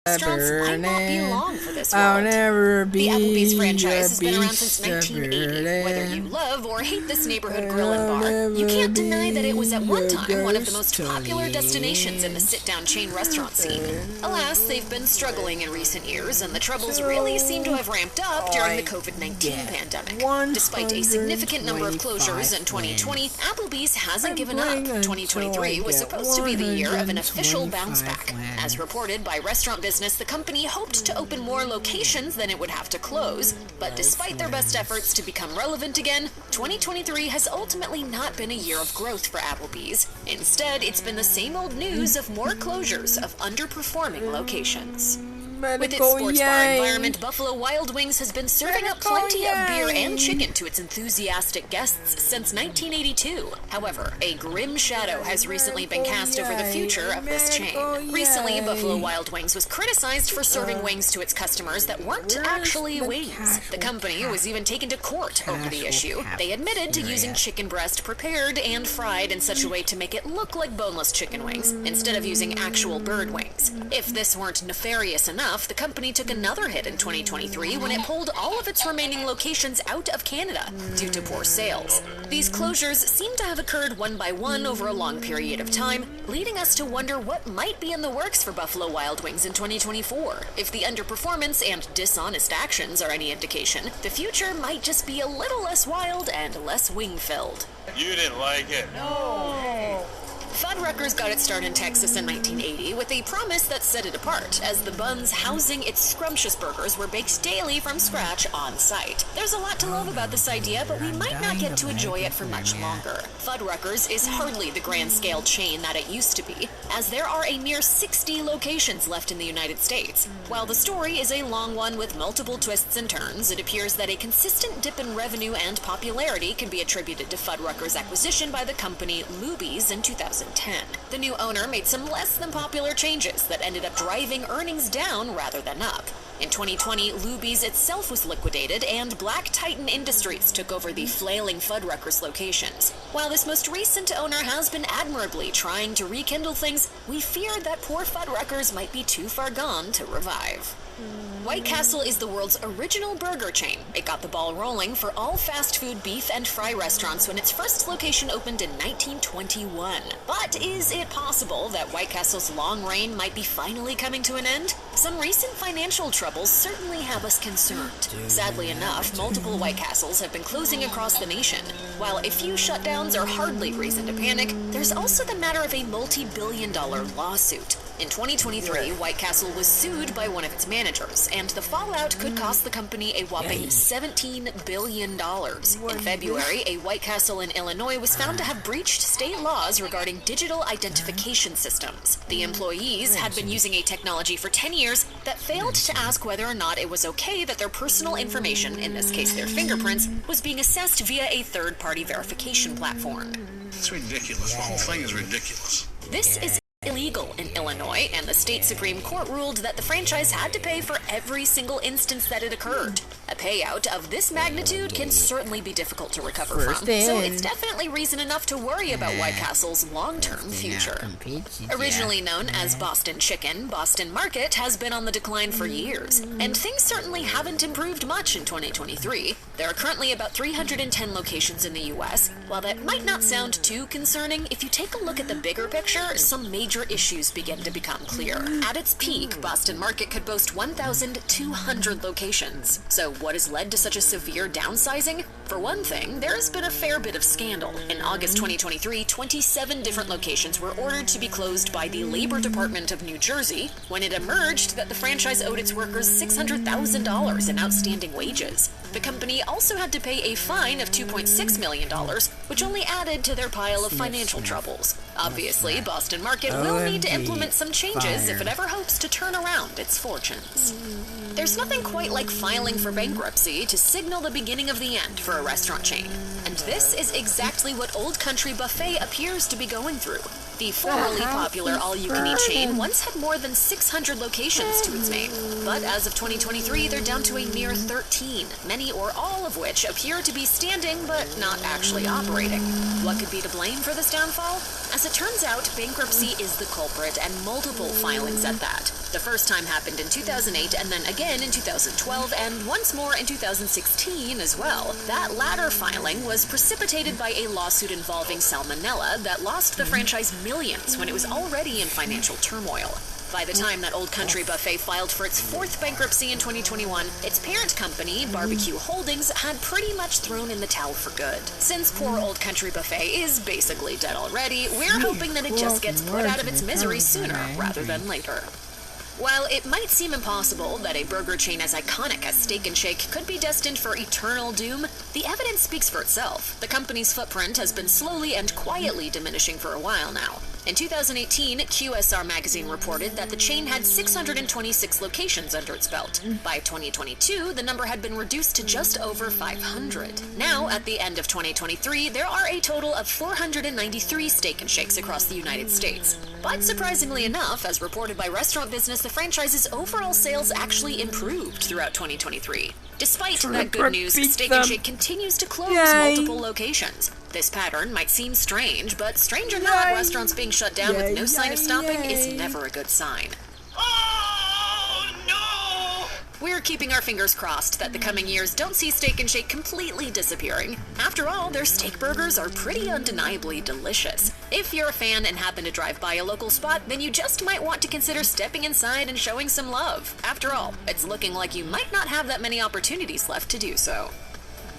Restaurants might not be long for this I'll world. never be The Applebee's franchise has been around beast since of 1980. Whether you burden. love or hate this neighborhood grill and I'll bar, you can't never deny that it was at one be time one of the a most ghost popular to destinations in the live. sit-down chain restaurant scene. Alas, they've been struggling in recent years, and the troubles really seem to have ramped up during the COVID-19 pandemic. Despite a significant number of closures in 2020, Applebee's hasn't given up. 2023 was supposed to be the year of an official bounce back. As reported by Restaurant Business, the company hoped to open more locations than it would have to close, but despite their best efforts to become relevant again, 2023 has ultimately not been a year of growth for Applebee's. Instead, it's been the same old news of more closures of underperforming locations. With its sports bar environment, Buffalo Wild Wings has been serving up plenty of beer and chicken to its enthusiastic guests since 1982. However, a grim shadow has recently been cast over the future of this chain. Recently, Buffalo Wild Wings was criticized for serving wings to its customers that weren't actually wings. The company was even taken to court over the issue. They admitted to using chicken breast prepared and fried in such a way to make it look like boneless chicken wings, instead of using actual bird wings. If this weren't nefarious enough, the company took another hit in 2023 when it pulled all of its remaining locations out of Canada due to poor sales. These closures seem to have occurred one by one over a long period of time, leading us to wonder what might be in the works for Buffalo Wild Wings in 2024. If the underperformance and dishonest actions are any indication, the future might just be a little less wild and less wing-filled. You didn't like it. Fuddruckers got its start in Texas in 1980 with a promise that set it apart, as the buns housing its scrumptious burgers were baked daily from scratch on site. There's a lot to love about this idea, but we might not get to enjoy it for much longer. Fuddruckers is hardly the grand-scale chain that it used to be, as there are a mere 60 locations left in the United States. While the story is a long one with multiple twists and turns, it appears that a consistent dip in revenue and popularity can be attributed to Fuddruckers' acquisition by the company Luby's in 2010. The new owner made some less than popular changes that ended up driving earnings down rather than up. In 2020, Luby's itself was liquidated, and Black Titan Industries took over the flailing Fuddruckers locations. While this most recent owner has been admirably trying to rekindle things, we fear that poor Fuddruckers might be too far gone to revive. White Castle is the world's original burger chain. It got the ball rolling for all fast food beef and fry restaurants when its first location opened in 1921. But is it possible that White Castle's long reign might be finally coming to an end? Some recent financial troubles certainly have us concerned. Sadly enough, multiple White Castles have been closing across the nation. While a few shutdowns are hardly reason to panic, there's also the matter of a multi-billion-dollar lawsuit. In 2023, White Castle was sued by one of its managers, and the fallout could cost the company a whopping $17 billion. In February, a White Castle in Illinois was found to have breached state laws regarding digital identification systems. The employees had been using a technology for 10 years that failed to ask whether or not it was okay that their personal information, in this case their fingerprints, was being assessed via a third-party verification platform. It's ridiculous. The whole thing is ridiculous. This is illegal in Illinois, and the state Supreme Court ruled that the franchise had to pay for every single instance that it occurred. A payout of this magnitude can certainly be difficult to recover from, so it's definitely reason enough to worry about White Castle's long-term future. Originally known as Boston Chicken, Boston Market has been on the decline for years, and things certainly haven't improved much in 2023. There are currently about 310 locations in the U.S. While that might not sound too concerning, if you take a look at the bigger picture, some major issues begin to become clear. At its peak, Boston Market could boast 1,200 locations. So what has led to such a severe downsizing? For one thing, there has been a fair bit of scandal. In August 2023, 27 different locations were ordered to be closed by the Labor Department of New Jersey when it emerged that the franchise owed its workers $600,000 in outstanding wages. The company also had to pay a fine of $2.6 million, which only added to their pile of financial troubles. Obviously, Boston Market will need to implement some changes if it ever hopes to turn around its fortunes. There's nothing quite like filing for bankruptcy to signal the beginning of the end for a restaurant chain. And this is exactly what Old Country Buffet appears to be going through. The formerly popular all-you-can-eat chain once had more than 600 locations to its name, but as of 2023, they're down to a mere 13, many or all of which appear to be standing but not actually operating. What could be to blame for this downfall? As it turns out, bankruptcy is the culprit, and multiple filings at that. The first time happened in 2008, and then again in 2012, and once more in 2016 as well. That latter filing was precipitated by a lawsuit involving salmonella that lost the franchise millions when it was already in financial turmoil. By the time that Old Country Buffet filed for its fourth bankruptcy in 2021, its parent company, Barbecue Holdings, had pretty much thrown in the towel for good. Since poor Old Country Buffet is basically dead already, we're hoping that it just gets put out of its misery sooner rather than later. While it might seem impossible that a burger chain as iconic as Steak 'n Shake could be destined for eternal doom, the evidence speaks for itself. The company's footprint has been slowly and quietly diminishing for a while now. In 2018, QSR magazine reported that the chain had 626 locations under its belt. By 2022, the number had been reduced to just over 500. Now, at the end of 2023, there are a total of 493 Steak 'n Shakes across the United States. But surprisingly enough, as reported by Restaurant Business, the franchise's overall sales actually improved throughout 2023. Despite that good news, Steak 'n Shake continues to close multiple locations. This pattern might seem strange, but strange or not, restaurants being shut down with no sign of stopping is never a good sign. Oh, no! We're keeping our fingers crossed that the coming years don't see Steak 'n Shake completely disappearing. After all, their steak burgers are pretty undeniably delicious. If you're a fan and happen to drive by a local spot, then you just might want to consider stepping inside and showing some love. After all, it's looking like you might not have that many opportunities left to do so.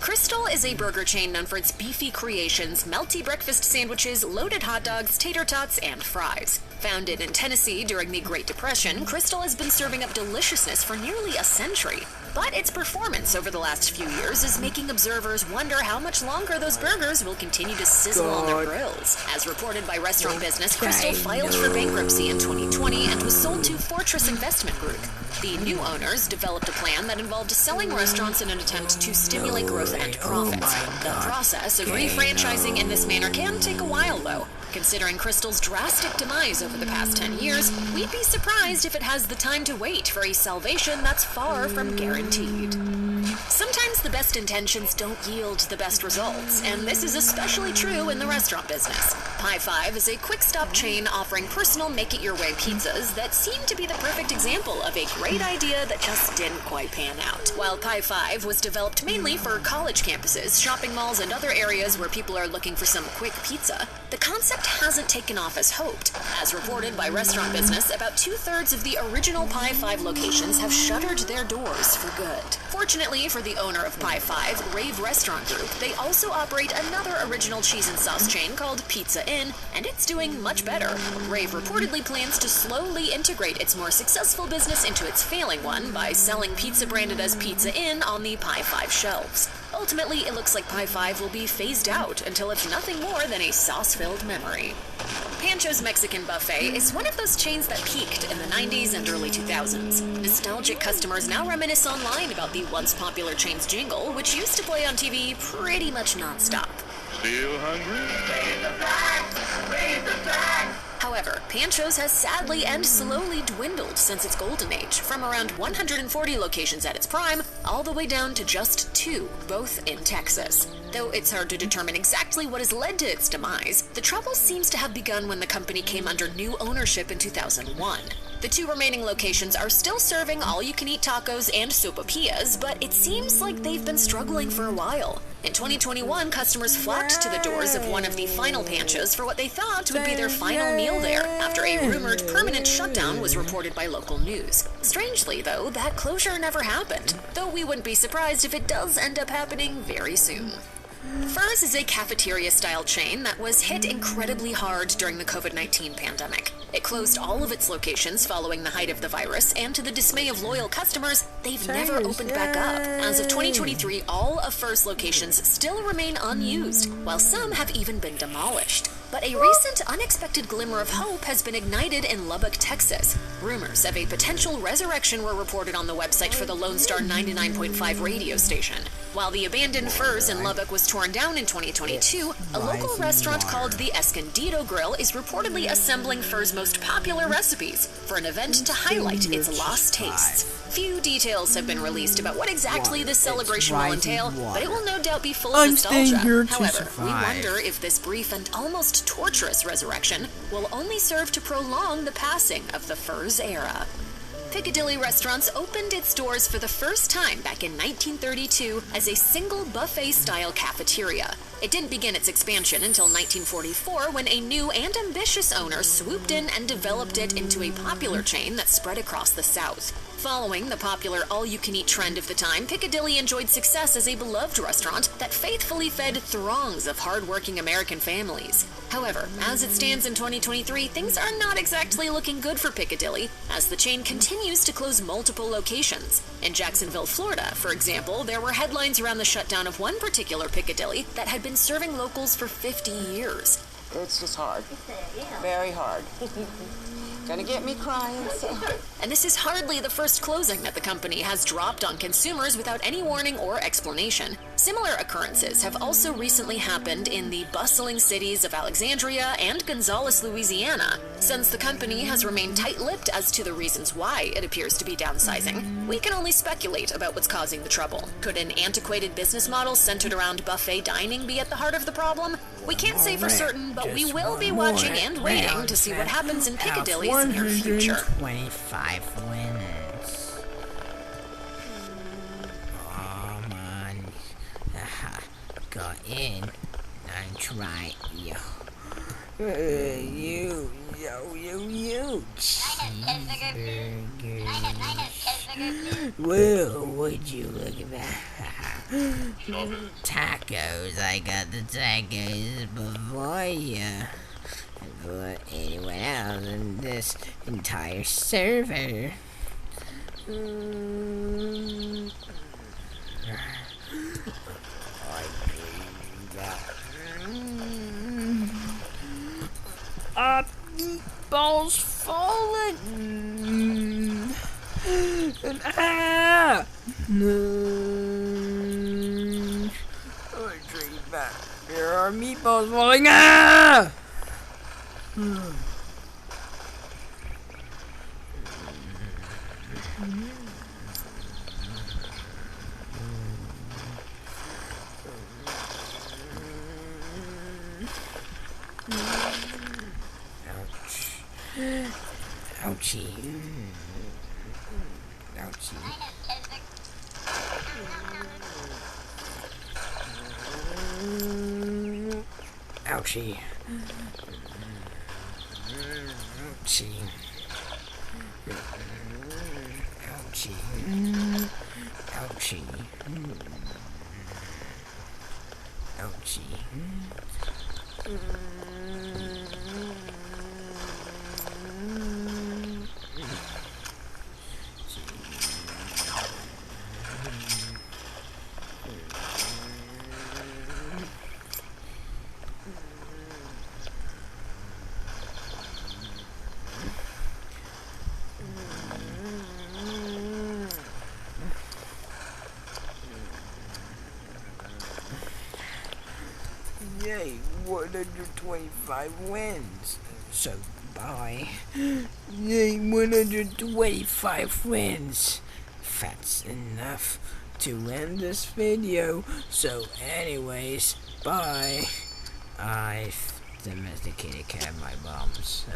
Crystal is a burger chain known for its beefy creations, melty breakfast sandwiches, loaded hot dogs, tater tots, and fries. Founded in Tennessee during the Great Depression, Crystal has been serving up deliciousness for nearly a century. But its performance over the last few years is making observers wonder how much longer those burgers will continue to sizzle on their grills. As reported by Restaurant Business, Crystal filed for bankruptcy in 2020 and was sold to Fortress Investment Group. The new owners developed a plan that involved selling restaurants in an attempt to stimulate growth and profits. The process of refranchising in this manner can take a while, though. Considering Crystal's drastic demise over the past 10 years, we'd be surprised if it has the time to wait for a salvation that's far from guaranteed. Sometimes the best intentions don't yield the best results, and this is especially true in the restaurant business. Pie 5 is a quick-stop chain offering personal make-it-your-way pizzas that seem to be the perfect example of a great idea that just didn't quite pan out. While Pie 5 was developed mainly for college campuses, shopping malls, and other areas where people are looking for some quick pizza, the concept hasn't taken off as hoped. As reported by Restaurant Business, about 2/3 of the original Pie 5 locations have shuttered their doors for good. Fortunately for the owner of Pie 5, Rave Restaurant Group, they also operate another original cheese and sauce chain called Pizza Inn, and it's doing much better. Rave reportedly plans to slowly integrate its more successful business into its failing one by selling pizza branded as Pizza Inn on the Pie 5 shelves. Ultimately, it looks like Pie 5 will be phased out until it's nothing more than a sauce-filled memory. Pancho's Mexican Buffet is one of those chains that peaked in the 90s and early 2000s. Nostalgic customers now reminisce online about the once popular chain's jingle, which used to play on TV pretty much nonstop. Still hungry? However, Pancho's has sadly and slowly dwindled since its golden age, from around 140 locations at its prime, all the way down to just 2, both in Texas. Though it's hard to determine exactly what has led to its demise, the trouble seems to have begun when the company came under new ownership in 2001. The 2 remaining locations are still serving all-you-can-eat tacos and sopapillas, but it seems like they've been struggling for a while. In 2021, customers flocked to the doors of one of the final Panchos for what they thought would be their final meal there, after a rumored permanent shutdown was reported by local news. Strangely, though, that closure never happened, though we wouldn't be surprised if it does end up happening very soon. Fur's is a cafeteria-style chain that was hit incredibly hard during the COVID-19 pandemic. It closed all of its locations following the height of the virus, and to the dismay of loyal customers, they've never opened back up. As of 2023, all of Fur's locations still remain unused, while some have even been demolished. But a recent unexpected glimmer of hope has been ignited in Lubbock, Texas. Rumors of a potential resurrection were reported on the website for the Lone Star 99.5 radio station. While the abandoned Furs in Lubbock was torn down in 2022, a local restaurant called the Escondido Grill is reportedly assembling Furs' most popular recipes for an event to highlight its lost tastes. Few details have been released about what exactly this celebration will entail, but it will no doubt be full of nostalgia. However, we wonder if this brief and almost torturous resurrection will only serve to prolong the passing of the Furs era. Piccadilly Restaurants opened its doors for the first time back in 1932 as a single buffet-style cafeteria. It didn't begin its expansion until 1944 when a new and ambitious owner swooped in and developed it into a popular chain that spread across the South. Following the popular all-you-can-eat trend of the time, Piccadilly enjoyed success as a beloved restaurant that faithfully fed throngs of hard-working American families. However, as it stands in 2023, things are not exactly looking good for Piccadilly, as the chain continues to close multiple locations. In Jacksonville, Florida, for example, there were headlines around the shutdown of one particular Piccadilly that had been serving locals for 50 years. It's just hard. Very hard. Gonna get me crying, so. And this is hardly the first closing that the company has dropped on consumers without any warning or explanation. Similar occurrences have also recently happened in the bustling cities of Alexandria and Gonzales, Louisiana. Since the company has remained tight-lipped as to the reasons why it appears to be downsizing, we can only speculate about what's causing the trouble. Could an antiquated business model centered around buffet dining be at the heart of the problem? We can't say for certain, but we will be watching and waiting to see what happens in Piccadilly's near future. 125 winners. Come on. Got in. And try you. You. Cheeseburgers. Whoa, would you look at that? Tacos. I got the tacos before you. Before anyone else in this entire server. Meatballs falling. And I dream back. There are meatballs falling. Ouchie. Ouchie. Ouchie. Ouchie. Ouchie. Ouchie. Ouchie. Yay, 125 wins. So, bye. Yay, 125 wins. That's enough to end this video. So, anyways, bye. I've domesticated cat my mom, so